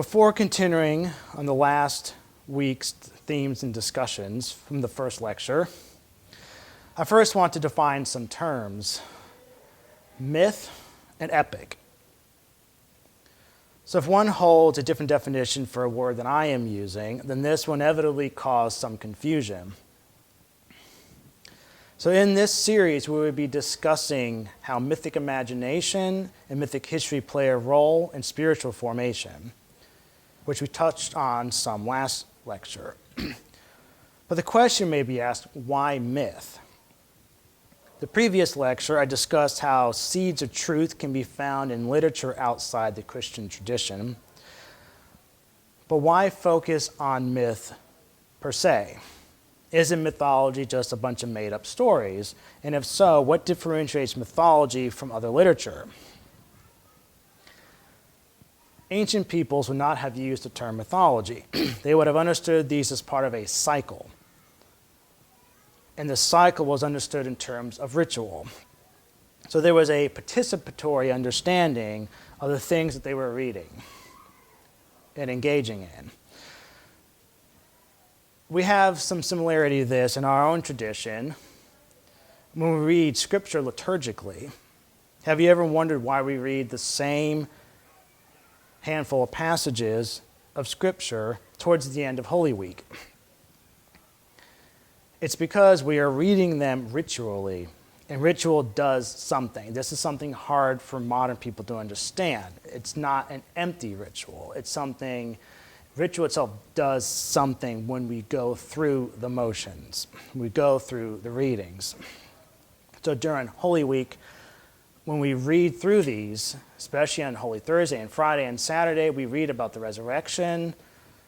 Before continuing on the last week's themes and discussions from the first lecture, I first want to define some terms: myth and epic. So if one holds a different definition for a word than I am using, then this will inevitably cause some confusion. So in this series, we will be discussing how mythic imagination and mythic history play a role in spiritual formation, which we touched on some last lecture. But the question may be asked, why myth? The previous lecture, I discussed how seeds of truth can be found in literature outside the Christian tradition. But why focus on myth per se? Isn't mythology just a bunch of made-up stories? And if so, what differentiates mythology from other literature? Ancient peoples would not have used the term mythology. They would have understood these as part of a cycle. And the cycle was understood in terms of ritual. So there was a participatory understanding of the things that they were reading and engaging in. We have some similarity to this in our own tradition when we read scripture liturgically. Have you ever wondered why we read the same handful of passages of scripture towards the end of Holy Week? It's because we are reading them ritually, and ritual does something. This is something hard for modern people to understand. It's not an empty ritual. It's something, ritual itself does something when we go through the motions. We go through the readings. So during Holy Week, when we read through these, especially on Holy Thursday and Friday and Saturday, we read about the resurrection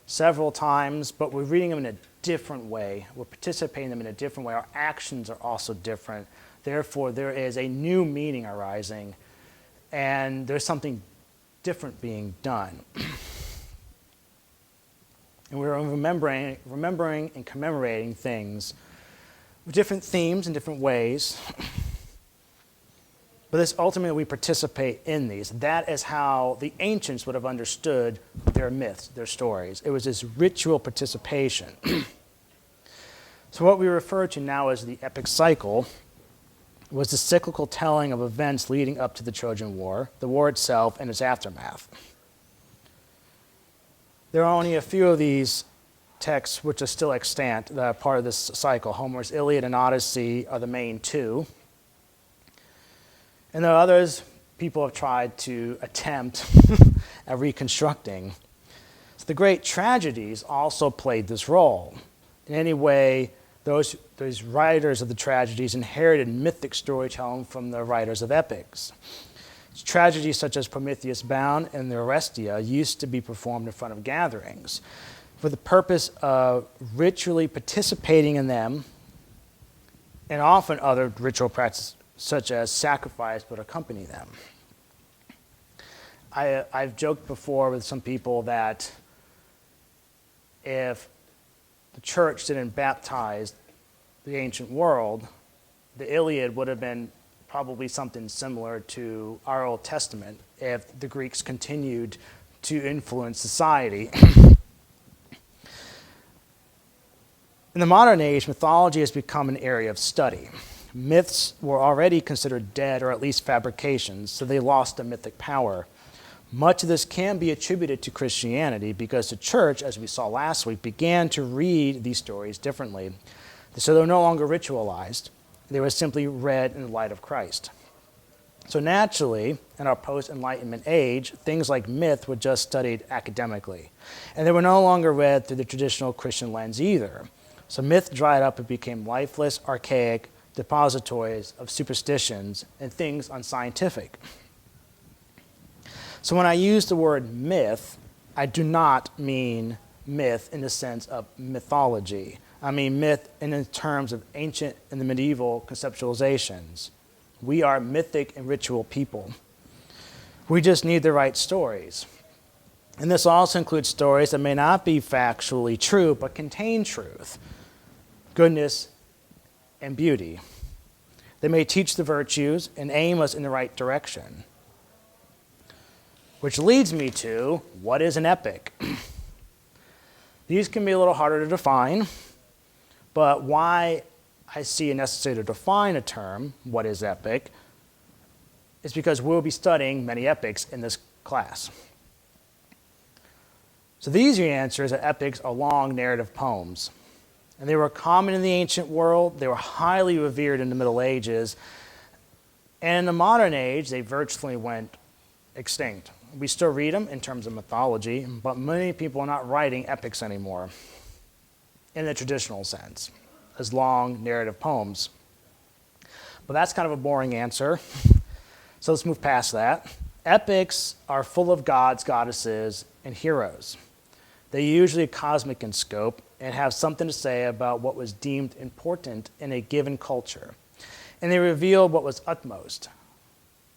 several times, but we're reading them in a different way. We're participating in them in a different way. Our actions are also different. Therefore, there is a new meaning arising, and there's something different being done. And we're remembering and commemorating things with different themes in different ways. But this ultimately, we participate in these. That is how the ancients would have understood their myths, their stories. It was this ritual participation. So what we refer to now as the epic cycle was the cyclical telling of events leading up to the Trojan War, the war itself, and its aftermath. There are only a few of these texts which are still extant that are part of this cycle. Homer's Iliad and Odyssey are the main two. And there are others people have tried to attempt at reconstructing. So the great tragedies also played this role. In any way, those writers of the tragedies inherited mythic storytelling from the writers of epics. Tragedies such as Prometheus Bound and the Orestia used to be performed in front of gatherings for the purpose of ritually participating in them, and often other ritual practices such as sacrifice would accompany them. I've joked before with some people that if the church didn't baptize the ancient world, the Iliad would have been probably something similar to our Old Testament if the Greeks continued to influence society. In the modern age, mythology has become an area of study. Myths were already considered dead or at least fabrications, so they lost their mythic power. Much of this can be attributed to Christianity because the church, as we saw last week, began to read these stories differently. So they were no longer ritualized. They were simply read in the light of Christ. So naturally, in our post-Enlightenment age, things like myth were just studied academically. And they were no longer read through the traditional Christian lens either. So myth dried up and became lifeless, archaic depositories of superstitions and things unscientific. So when I use the word myth, I do not mean myth in the sense of mythology. I mean myth in the terms of ancient and the medieval conceptualizations. We are mythic and ritual people. We just need the right stories. And this also includes stories that may not be factually true, but contain truth, goodness, and beauty. They may teach the virtues and aim us in the right direction. Which leads me to, what is an epic? These can be a little harder to define, but why I see it necessary to define a term, what is epic, is because we'll be studying many epics in this class. So the easier answer is that epics are long narrative poems. And they were common in the ancient world, they were highly revered in the Middle Ages, and in the modern age, they virtually went extinct. We still read them in terms of mythology, but many people are not writing epics anymore in the traditional sense, as long narrative poems. But that's kind of a boring answer, so let's move past that. Epics are full of gods, goddesses, and heroes. They're usually cosmic in scope and have something to say about what was deemed important in a given culture. And they reveal what was utmost.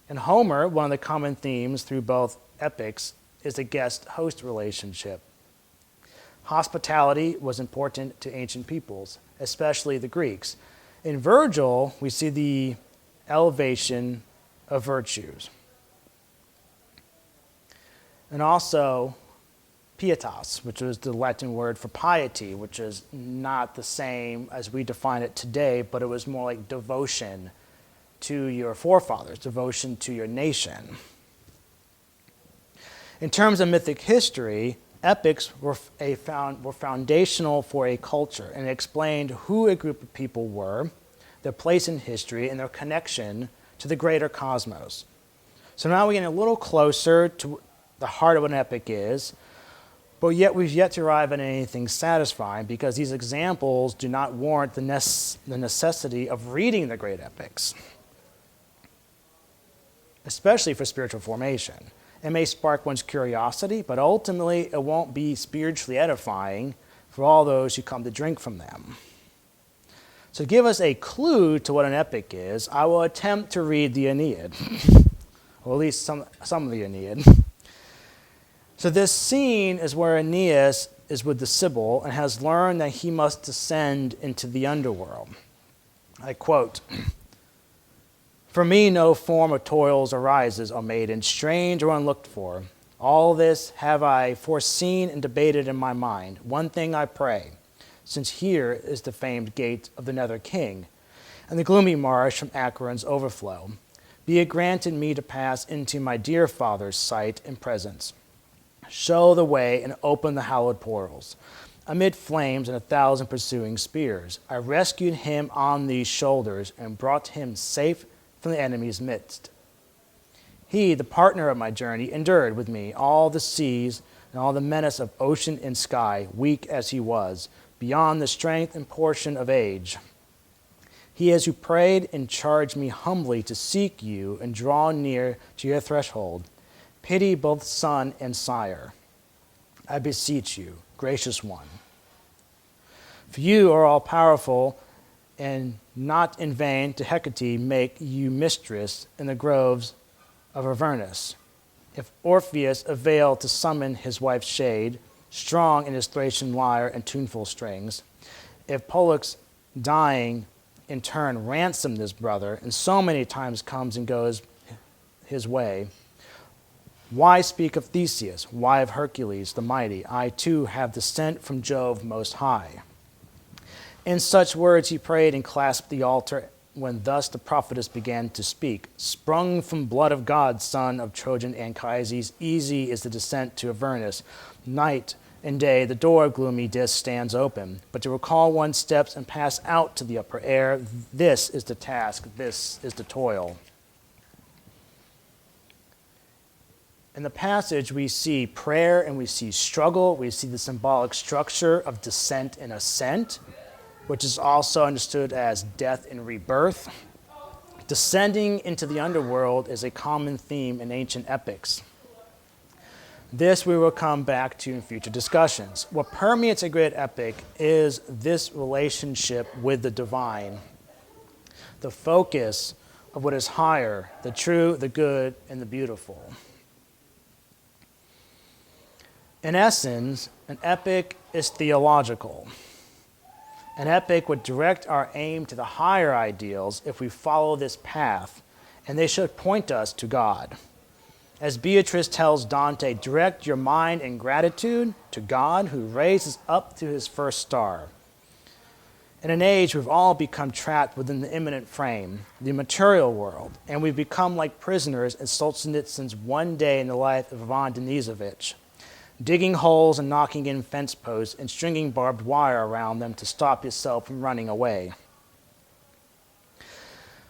In Homer, one of the common themes through both epics is the guest-host relationship. Hospitality was important to ancient peoples, especially the Greeks. In Virgil, we see the elevation of virtues. And also, pietas, which was the Latin word for piety, which is not the same as we define it today, but it was more like devotion to your forefathers, devotion to your nation. In terms of mythic history, epics were foundational for a culture and explained who a group of people were, their place in history, and their connection to the greater cosmos. So now we're getting a little closer to the heart of what an epic is, but yet we've yet to arrive at anything satisfying because these examples do not warrant the necessity of reading the great epics, especially for spiritual formation. It may spark one's curiosity, but ultimately it won't be spiritually edifying for all those who come to drink from them. So to give us a clue to what an epic is, I will attempt to read the Aeneid, or at least some of the Aeneid. So this scene is where Aeneas is with the Sibyl and has learned that he must descend into the underworld. I quote, "For me no form of toils arises, O maiden, strange or unlooked for. All this have I foreseen and debated in my mind. One thing I pray, since here is the famed gate of the nether king, and the gloomy marsh from Acheron's overflow, be it granted me to pass into my dear father's sight and presence. Show the way and open the hallowed portals. Amid flames and 1,000 pursuing spears, I rescued him on these shoulders and brought him safe from the enemy's midst. He, the partner of my journey, endured with me all the seas and all the menace of ocean and sky, weak as he was, beyond the strength and portion of age. He is who prayed and charged me humbly to seek you and draw near to your threshold. Pity both son and sire. I beseech you, gracious one. For you are all-powerful, and not in vain to Hecate make you mistress in the groves of Avernus. If Orpheus availed to summon his wife's shade, strong in his Thracian lyre and tuneful strings, if Pollux dying in turn ransomed his brother, and so many times comes and goes his way, why speak of Theseus? Why of Hercules the mighty? I too have descent from Jove most high." In such words he prayed and clasped the altar, when thus the prophetess began to speak. "Sprung from blood of God, son of Trojan Anchises, easy is the descent to Avernus. Night and day the door of gloomy Dis stands open, but to recall one's steps and pass out to the upper air, this is the task, this is the toil." In the passage, we see prayer and we see struggle. We see the symbolic structure of descent and ascent, which is also understood as death and rebirth. Descending into the underworld is a common theme in ancient epics. This we will come back to in future discussions. What permeates a great epic is this relationship with the divine, the focus of what is higher, the true, the good, and the beautiful. In essence, an epic is theological. An epic would direct our aim to the higher ideals if we follow this path, and they should point us to God. As Beatrice tells Dante, direct your mind in gratitude to God who raised us up to his first star. In an age we've all become trapped within the immanent frame, the material world, and we've become like prisoners in Solzhenitsyn's One Day in the Life of Ivan Denisovich, digging holes and knocking in fence posts and stringing barbed wire around them to stop yourself from running away.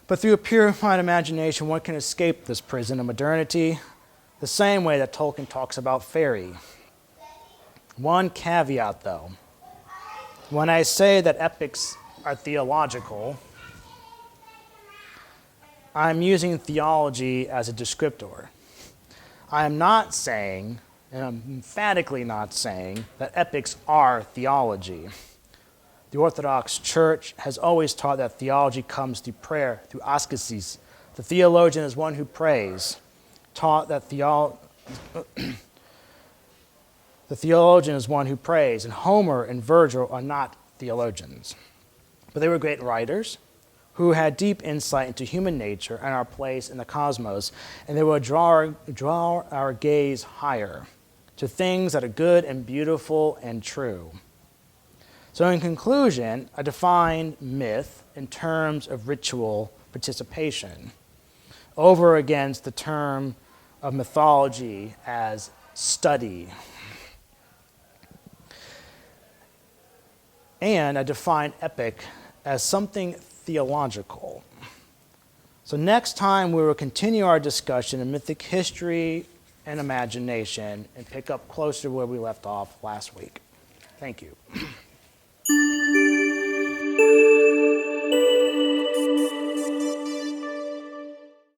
But through a purified imagination, one can escape this prison of modernity, the same way that Tolkien talks about fairy. One caveat, though. When I say that epics are theological, I'm using theology as a descriptor. I am not saying, and I'm emphatically not saying, that epics are theology. The Orthodox Church has always taught that theology comes through prayer, through askesis. The theologian is one who prays. Taught that the theologian is one who prays, and Homer and Virgil are not theologians. But they were great writers who had deep insight into human nature and our place in the cosmos, and they would draw our gaze higher to things that are good and beautiful and true. So in conclusion, I define myth in terms of ritual participation over against the term of mythology as study. And I define epic as something theological. So next time we will continue our discussion in mythic history and imagination and pick up closer where we left off last week. Thank you.